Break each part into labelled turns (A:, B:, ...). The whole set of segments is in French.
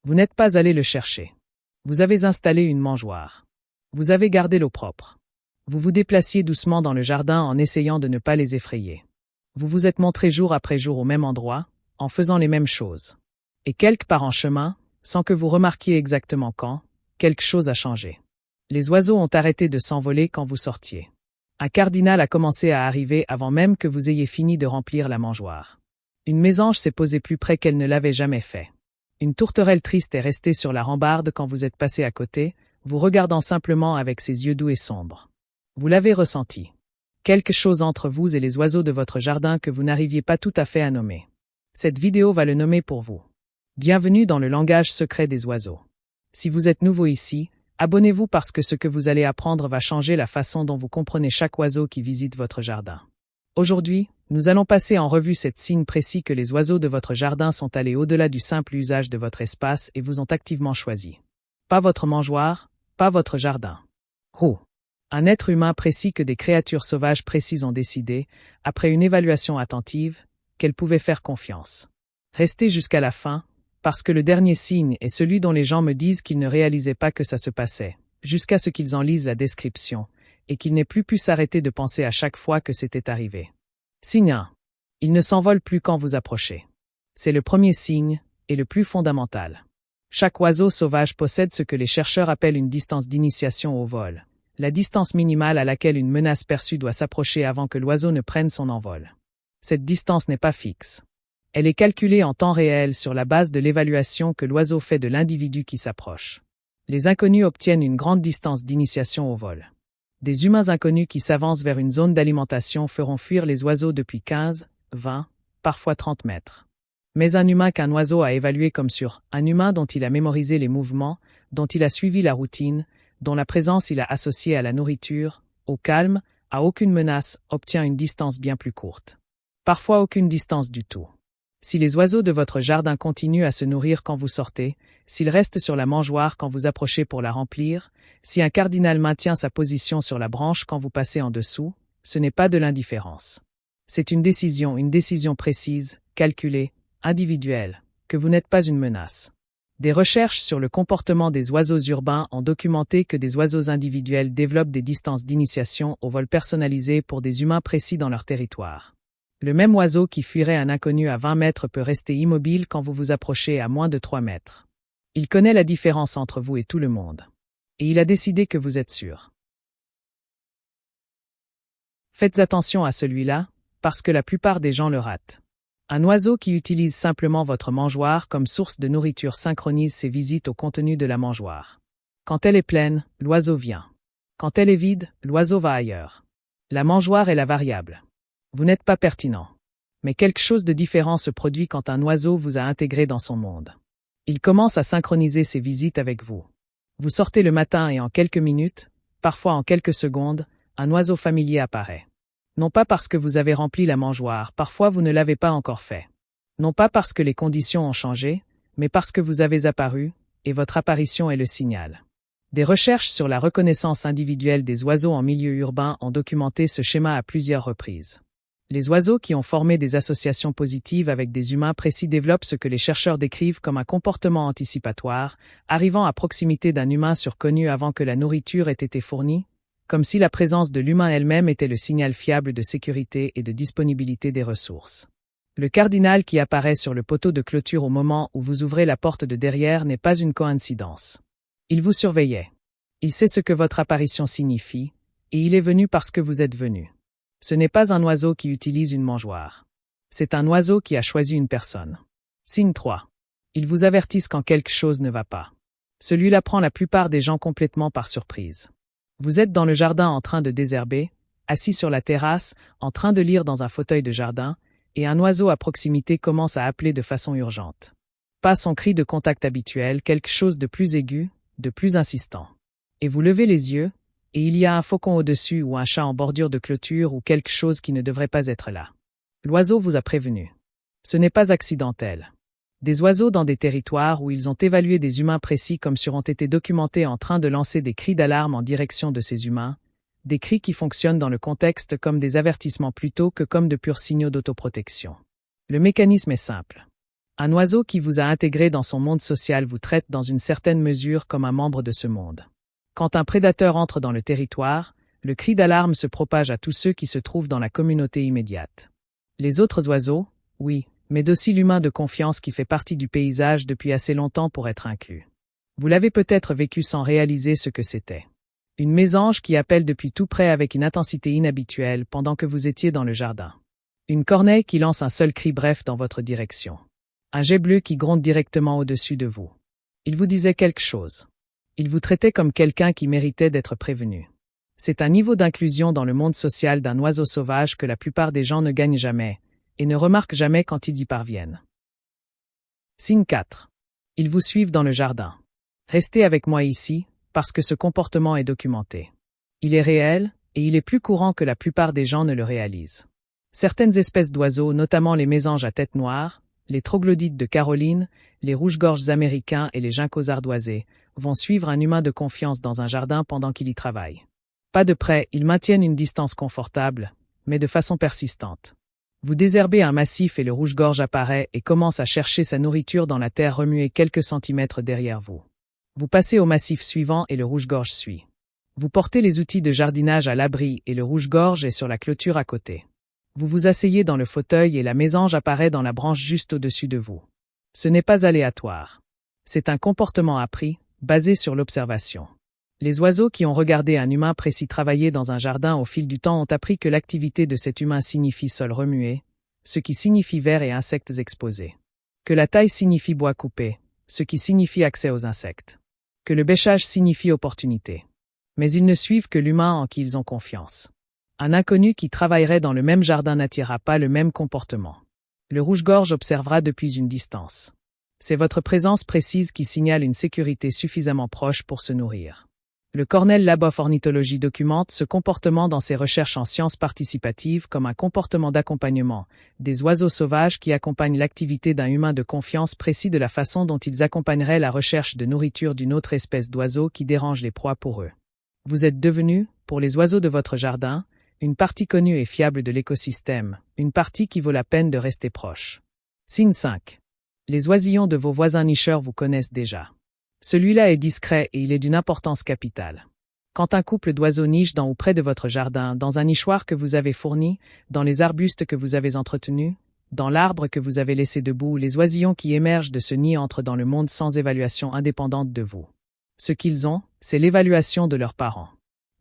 A: Vous n'êtes pas allé le chercher. Vous avez installé une mangeoire. Vous avez gardé l'eau propre. Vous vous déplaciez doucement dans le jardin en essayant de ne pas les effrayer. Vous vous êtes montré jour après jour au même endroit, en faisant les mêmes choses. Et quelque part en chemin, sans que vous remarquiez exactement quand, quelque chose a changé. Les oiseaux ont arrêté de s'envoler quand vous sortiez. Un cardinal a commencé à arriver avant même que vous ayez fini de remplir la mangeoire. Une mésange s'est posée plus près qu'elle ne l'avait jamais fait. Une tourterelle triste est restée sur la rambarde quand vous êtes passé à côté, vous regardant simplement avec ses yeux doux et sombres. Vous l'avez ressenti. Quelque chose entre vous et les oiseaux de votre jardin que vous n'arriviez pas tout à fait à nommer. Cette vidéo va le nommer pour vous. Bienvenue dans le langage secret des oiseaux. Si vous êtes nouveau ici, abonnez-vous parce que ce que vous allez apprendre va changer la façon dont vous comprenez chaque oiseau qui visite votre jardin. Aujourd'hui, nous allons passer en revue cet signe précis que les oiseaux de votre jardin sont allés au-delà du simple usage de votre espace et vous ont activement choisi. Pas votre mangeoire, pas votre jardin. Oh! Un être humain précis que des créatures sauvages précises ont décidé, après une évaluation attentive, qu'elles pouvaient faire confiance. Restez jusqu'à la fin, parce que le dernier signe est celui dont les gens me disent qu'ils ne réalisaient pas que ça se passait, jusqu'à ce qu'ils en lisent la description, et qu'ils n'aient plus pu s'arrêter de penser à chaque fois que c'était arrivé. Signe 1. Il ne s'envole plus quand vous approchez. C'est le premier signe, et le plus fondamental. Chaque oiseau sauvage possède ce que les chercheurs appellent une distance d'initiation au vol, la distance minimale à laquelle une menace perçue doit s'approcher avant que l'oiseau ne prenne son envol. Cette distance n'est pas fixe. Elle est calculée en temps réel sur la base de l'évaluation que l'oiseau fait de l'individu qui s'approche. Les inconnus obtiennent une grande distance d'initiation au vol. Des humains inconnus qui s'avancent vers une zone d'alimentation feront fuir les oiseaux depuis 15, 20, parfois 30 mètres. Mais un humain qu'un oiseau a évalué comme sûr, un humain dont il a mémorisé les mouvements, dont il a suivi la routine, dont la présence il a associée à la nourriture, au calme, à aucune menace, obtient une distance bien plus courte. Parfois aucune distance du tout. Si les oiseaux de votre jardin continuent à se nourrir quand vous sortez, s'ils restent sur la mangeoire quand vous approchez pour la remplir, si un cardinal maintient sa position sur la branche quand vous passez en dessous, ce n'est pas de l'indifférence. C'est une décision précise, calculée, individuelle, que vous n'êtes pas une menace. Des recherches sur le comportement des oiseaux urbains ont documenté que des oiseaux individuels développent des distances d'initiation au vol personnalisées pour des humains précis dans leur territoire. Le même oiseau qui fuirait un inconnu à 20 mètres peut rester immobile quand vous vous approchez à moins de 3 mètres. Il connaît la différence entre vous et tout le monde. Et il a décidé que vous êtes sûr. Faites attention à celui-là, parce que la plupart des gens le ratent. Un oiseau qui utilise simplement votre mangeoire comme source de nourriture synchronise ses visites au contenu de la mangeoire. Quand elle est pleine, l'oiseau vient. Quand elle est vide, l'oiseau va ailleurs. La mangeoire est la variable. Vous n'êtes pas pertinent. Mais quelque chose de différent se produit quand un oiseau vous a intégré dans son monde. Il commence à synchroniser ses visites avec vous. Vous sortez le matin et en quelques minutes, parfois en quelques secondes, un oiseau familier apparaît. Non pas parce que vous avez rempli la mangeoire, parfois vous ne l'avez pas encore fait. Non pas parce que les conditions ont changé, mais parce que vous avez apparu, et votre apparition est le signal. Des recherches sur la reconnaissance individuelle des oiseaux en milieu urbain ont documenté ce schéma à plusieurs reprises. Les oiseaux qui ont formé des associations positives avec des humains précis développent ce que les chercheurs décrivent comme un comportement anticipatoire, arrivant à proximité d'un humain surconnu avant que la nourriture ait été fournie, comme si la présence de l'humain elle-même était le signal fiable de sécurité et de disponibilité des ressources. Le cardinal qui apparaît sur le poteau de clôture au moment où vous ouvrez la porte de derrière n'est pas une coïncidence. Il vous surveillait. Il sait ce que votre apparition signifie, et il est venu parce que vous êtes venu. Ce n'est pas un oiseau qui utilise une mangeoire. C'est un oiseau qui a choisi une personne. Signe 3. Ils vous avertissent quand quelque chose ne va pas. Celui-là prend la plupart des gens complètement par surprise. Vous êtes dans le jardin en train de désherber, assis sur la terrasse, en train de lire dans un fauteuil de jardin, et un oiseau à proximité commence à appeler de façon urgente. Pas son cri de contact habituel, quelque chose de plus aigu, de plus insistant. Et vous levez les yeux, et il y a un faucon au-dessus ou un chat en bordure de clôture ou quelque chose qui ne devrait pas être là. L'oiseau vous a prévenu. Ce n'est pas accidentel. Des oiseaux dans des territoires où ils ont évalué des humains précis comme sur ont été documentés en train de lancer des cris d'alarme en direction de ces humains, des cris qui fonctionnent dans le contexte comme des avertissements plutôt que comme de purs signaux d'autoprotection. Le mécanisme est simple. Un oiseau qui vous a intégré dans son monde social vous traite dans une certaine mesure comme un membre de ce monde. Quand un prédateur entre dans le territoire, le cri d'alarme se propage à tous ceux qui se trouvent dans la communauté immédiate. Les autres oiseaux, oui, mais aussi l'humain de confiance qui fait partie du paysage depuis assez longtemps pour être inclus. Vous l'avez peut-être vécu sans réaliser ce que c'était. Une mésange qui appelle depuis tout près avec une intensité inhabituelle pendant que vous étiez dans le jardin. Une corneille qui lance un seul cri bref dans votre direction. Un jet bleu qui gronde directement au-dessus de vous. Il vous disait quelque chose. Il vous traitait comme quelqu'un qui méritait d'être prévenu. C'est un niveau d'inclusion dans le monde social d'un oiseau sauvage que la plupart des gens ne gagnent jamais, et ne remarquent jamais quand ils y parviennent. Signe 4. Ils vous suivent dans le jardin. Restez avec moi ici, parce que ce comportement est documenté. Il est réel, et il est plus courant que la plupart des gens ne le réalisent. Certaines espèces d'oiseaux, notamment les mésanges à tête noire, les troglodytes de Caroline, les rouges-gorges américains et les ginkgos ardoisés, vont suivre un humain de confiance dans un jardin pendant qu'il y travaille. Pas de près, ils maintiennent une distance confortable, mais de façon persistante. Vous désherbez un massif et le rouge-gorge apparaît et commence à chercher sa nourriture dans la terre remuée quelques centimètres derrière vous. Vous passez au massif suivant et le rouge-gorge suit. Vous portez les outils de jardinage à l'abri et le rouge-gorge est sur la clôture à côté. Vous vous asseyez dans le fauteuil et la mésange apparaît dans la branche juste au-dessus de vous. Ce n'est pas aléatoire. C'est un comportement appris, basé sur l'observation. Les oiseaux qui ont regardé un humain précis travailler dans un jardin au fil du temps ont appris que l'activité de cet humain signifie sol remué, ce qui signifie vers et insectes exposés. Que la taille signifie bois coupé, ce qui signifie accès aux insectes. Que le bêchage signifie opportunité. Mais ils ne suivent que l'humain en qui ils ont confiance. Un inconnu qui travaillerait dans le même jardin n'attirera pas le même comportement. Le rouge-gorge observera depuis une distance. C'est votre présence précise qui signale une sécurité suffisamment proche pour se nourrir. Le Cornell Lab of Ornithology documente ce comportement dans ses recherches en sciences participatives comme un comportement d'accompagnement des oiseaux sauvages qui accompagnent l'activité d'un humain de confiance précis de la façon dont ils accompagneraient la recherche de nourriture d'une autre espèce d'oiseau qui dérange les proies pour eux. Vous êtes devenu, pour les oiseaux de votre jardin, une partie connue et fiable de l'écosystème, une partie qui vaut la peine de rester proche. Signe 5. Les oisillons de vos voisins nicheurs vous connaissent déjà. Celui-là est discret et il est d'une importance capitale. Quand un couple d'oiseaux niche dans ou près de votre jardin, dans un nichoir que vous avez fourni, dans les arbustes que vous avez entretenus, dans l'arbre que vous avez laissé debout, les oisillons qui émergent de ce nid entrent dans le monde sans évaluation indépendante de vous. Ce qu'ils ont, c'est l'évaluation de leurs parents.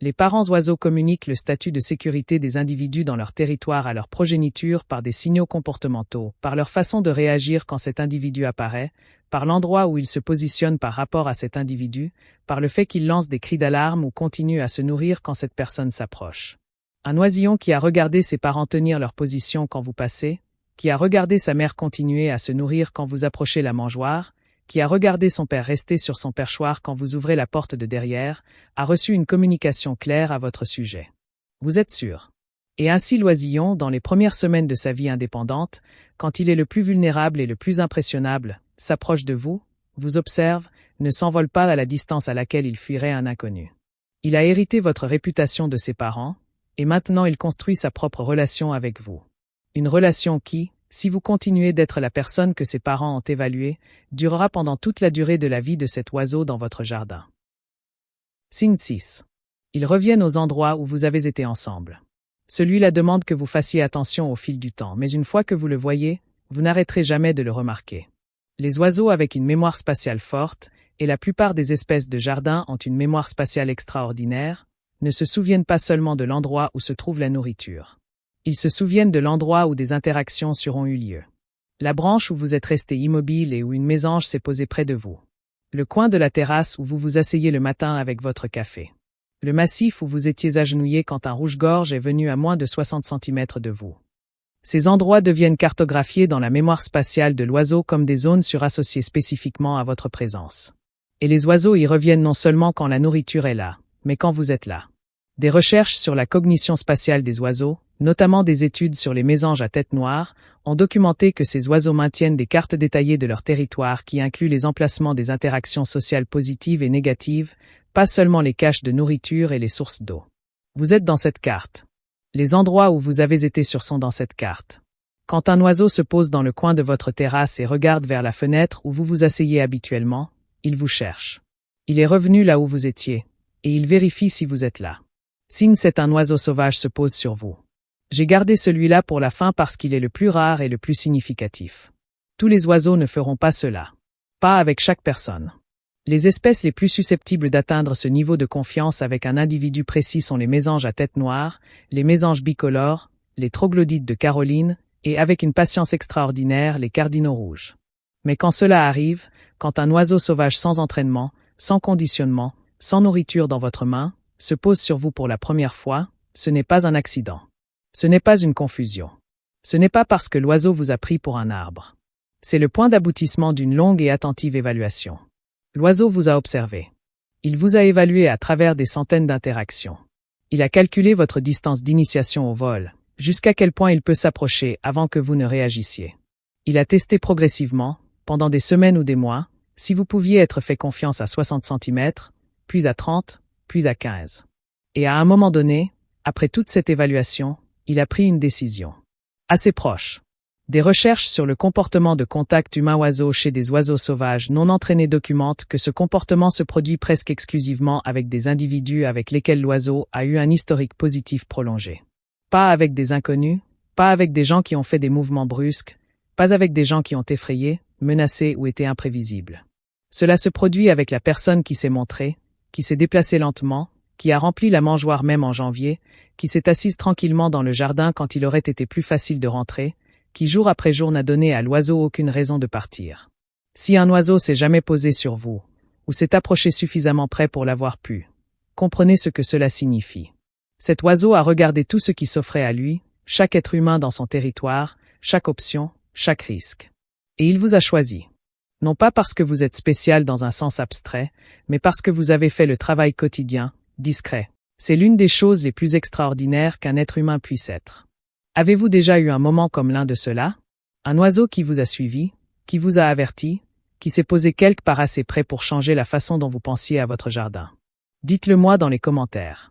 A: Les parents oiseaux communiquent le statut de sécurité des individus dans leur territoire à leur progéniture par des signaux comportementaux, par leur façon de réagir quand cet individu apparaît, par l'endroit où il se positionne par rapport à cet individu, par le fait qu'il lance des cris d'alarme ou continue à se nourrir quand cette personne s'approche. Un oisillon qui a regardé ses parents tenir leur position quand vous passez, qui a regardé sa mère continuer à se nourrir quand vous approchez la mangeoire, qui a regardé son père rester sur son perchoir quand vous ouvrez la porte de derrière, a reçu une communication claire à votre sujet. Vous êtes sûr. Et ainsi l'oisillon, dans les premières semaines de sa vie indépendante, quand il est le plus vulnérable et le plus impressionnable, s'approche de vous, vous observe, ne s'envole pas à la distance à laquelle il fuirait un inconnu. Il a hérité votre réputation de ses parents, et maintenant il construit sa propre relation avec vous. Une relation qui, si vous continuez d'être la personne que ses parents ont évaluée, durera pendant toute la durée de la vie de cet oiseau dans votre jardin. Signe 6. Ils reviennent aux endroits où vous avez été ensemble. Celui-là demande que vous fassiez attention au fil du temps, mais une fois que vous le voyez, vous n'arrêterez jamais de le remarquer. Les oiseaux avec une mémoire spatiale forte, et la plupart des espèces de jardin ont une mémoire spatiale extraordinaire, ne se souviennent pas seulement de l'endroit où se trouve la nourriture. Ils se souviennent de l'endroit où des interactions auront eu lieu. La branche où vous êtes resté immobile et où une mésange s'est posée près de vous. Le coin de la terrasse où vous vous asseyez le matin avec votre café. Le massif où vous étiez agenouillé quand un rouge-gorge est venu à moins de 60 cm de vous. Ces endroits deviennent cartographiés dans la mémoire spatiale de l'oiseau comme des zones surassociées spécifiquement à votre présence. Et les oiseaux y reviennent non seulement quand la nourriture est là, mais quand vous êtes là. Des recherches sur la cognition spatiale des oiseaux, notamment des études sur les mésanges à tête noire, ont documenté que ces oiseaux maintiennent des cartes détaillées de leur territoire qui incluent les emplacements des interactions sociales positives et négatives, pas seulement les caches de nourriture et les sources d'eau. Vous êtes dans cette carte. Les endroits où vous avez été sont dans cette carte. Quand un oiseau se pose dans le coin de votre terrasse et regarde vers la fenêtre où vous vous asseyez habituellement, il vous cherche. Il est revenu là où vous étiez, et il vérifie si vous êtes là. Signe c'est un oiseau sauvage se pose sur vous. J'ai gardé celui-là pour la fin parce qu'il est le plus rare et le plus significatif. Tous les oiseaux ne feront pas cela. Pas avec chaque personne. Les espèces les plus susceptibles d'atteindre ce niveau de confiance avec un individu précis sont les mésanges à tête noire, les mésanges bicolores, les troglodytes de Caroline, et avec une patience extraordinaire, les cardinaux rouges. Mais quand cela arrive, quand un oiseau sauvage sans entraînement, sans conditionnement, sans nourriture dans votre main, se pose sur vous pour la première fois, ce n'est pas un accident. Ce n'est pas une confusion. Ce n'est pas parce que l'oiseau vous a pris pour un arbre. C'est le point d'aboutissement d'une longue et attentive évaluation. L'oiseau vous a observé. Il vous a évalué à travers des centaines d'interactions. Il a calculé votre distance d'initiation au vol, jusqu'à quel point il peut s'approcher avant que vous ne réagissiez. Il a testé progressivement, pendant des semaines ou des mois, si vous pouviez être fait confiance à 60 cm, puis à 30, puis à 15. Et à un moment donné, après toute cette évaluation, il a pris une décision. Assez proche. Des recherches sur le comportement de contact humain-oiseau chez des oiseaux sauvages non entraînés documentent que ce comportement se produit presque exclusivement avec des individus avec lesquels l'oiseau a eu un historique positif prolongé. Pas avec des inconnus, pas avec des gens qui ont fait des mouvements brusques, pas avec des gens qui ont effrayé, menacé ou été imprévisibles. Cela se produit avec la personne qui s'est montrée, qui s'est déplacée lentement, qui a rempli la mangeoire même en janvier, qui s'est assise tranquillement dans le jardin quand il aurait été plus facile de rentrer, qui jour après jour n'a donné à l'oiseau aucune raison de partir. Si un oiseau s'est jamais posé sur vous, ou s'est approché suffisamment près pour l'avoir pu, comprenez ce que cela signifie. Cet oiseau a regardé tout ce qui s'offrait à lui, chaque être humain dans son territoire, chaque option, chaque risque. Et il vous a choisi. Non pas parce que vous êtes spécial dans un sens abstrait, mais parce que vous avez fait le travail quotidien, discret. C'est l'une des choses les plus extraordinaires qu'un être humain puisse être. Avez-vous déjà eu un moment comme l'un de ceux-là? Un oiseau qui vous a suivi, qui vous a averti, qui s'est posé quelque part assez près pour changer la façon dont vous pensiez à votre jardin. Dites-le moi dans les commentaires.